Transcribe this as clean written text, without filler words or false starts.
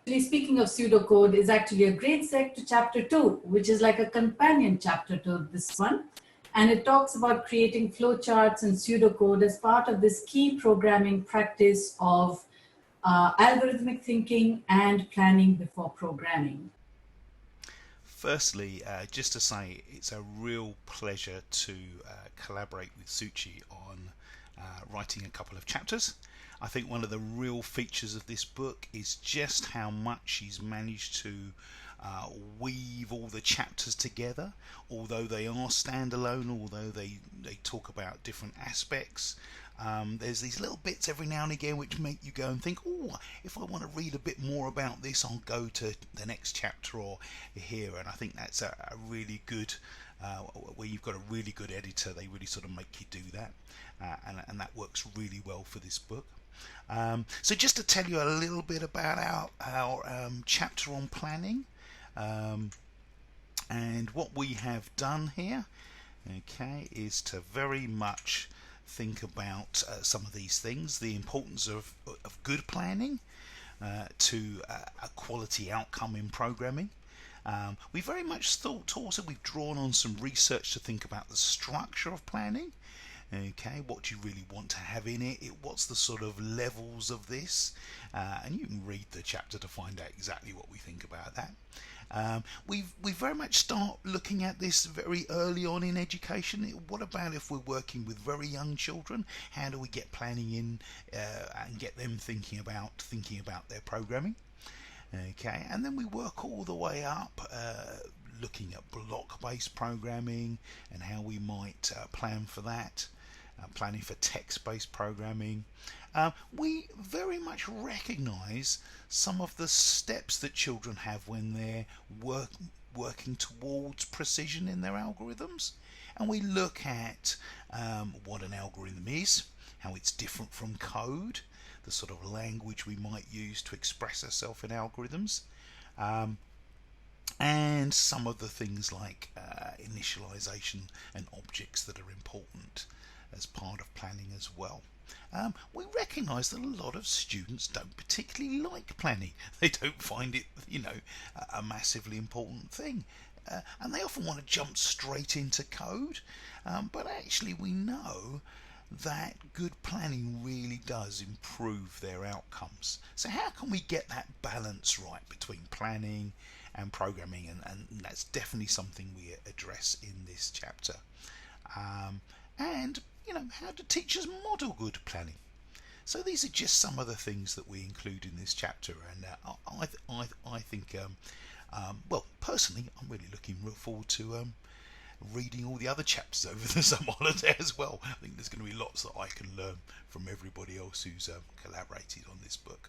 Speaking of pseudocode, is actually a great seg to chapter 2, which is like a companion chapter to this one. And it talks about creating flowcharts and pseudocode as part of this key programming practice of algorithmic thinking and planning before programming. Firstly, just to say, it's a real pleasure to collaborate with Shuchi on writing a couple of chapters. I think one of the real features of this book is just how much she's managed to weave all the chapters together, although they are standalone, although they talk about different aspects. There's these little bits every now and again which make you go and think, oh, if I want to read a bit more about this, I'll go to the next chapter or here. And I think that's a really good, where you've got a really good editor, they really sort of make you do that. And that works really well for this book. So just to tell you a little bit about our chapter on planning, and what we have done here, okay, is to very much think about some of these things, the importance of good planning to a quality outcome in programming. We very much thought also, we've drawn on some research to think about the structure of planning. Okay, what do you really want to have in it? What's the sort of levels of this? And you can read the chapter to find out exactly what we think about that. We very much start looking at this very early on in education. What about if we're working with very young children? How do we get planning in and get them thinking about their programming? Okay, and then we work all the way up, looking at block-based programming and how we might plan for that. Planning for text-based programming. We very much recognize some of the steps that children have when they're working towards precision in their algorithms, and we look at what an algorithm is, how it's different from code, the sort of language we might use to express ourselves in algorithms, and some of the things like initialization and objects that are important as part of planning as well. We recognise that a lot of students don't particularly like planning. They don't find it, a massively important thing. And they often want to jump straight into code. But actually we know that good planning really does improve their outcomes. So how can we get that balance right between planning and programming? And that's definitely something we address in this chapter. And how do teachers model good planning? So these are just some of the things that we include in this chapter, and I think, well, personally, I'm really looking forward to reading all the other chapters over the summer holiday as well. I think there's going to be lots that I can learn from everybody else who's collaborated on this book.